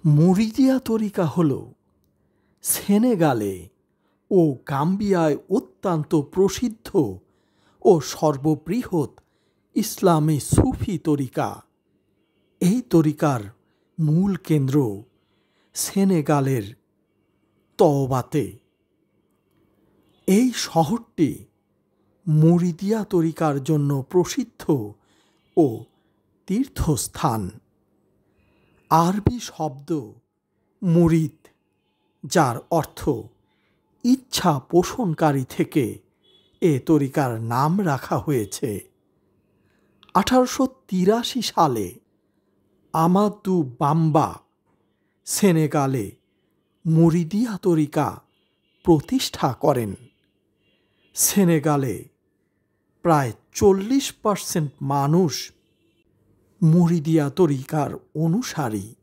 মুরিদিয়া তরিকা হল সেনেগালে ও গাম্বিয়ায় অত্যন্ত প্রসিদ্ধ ও সর্ববৃহৎ ইসলামী সুফি তরিকা। এই তরিকার মূল কেন্দ্র সেনেগালের তওবাতে। এই শহরটি মুরিদিয়া তরিকার জন্য প্রসিদ্ধ ও তীর্থস্থান। আরবি শব্দ মুরিদ, যার অর্থ ইচ্ছা পোষণকারী, থেকে এ তরিকার নাম রাখা হয়েছে। 1883 সালে আমাদু বাম্বা সেনেগালে মুরিদিয়া তরিকা প্রতিষ্ঠা করেন। সেনেগালে প্রায় 40% মানুষ মুরিদিয়া তরিকার অনুসারী।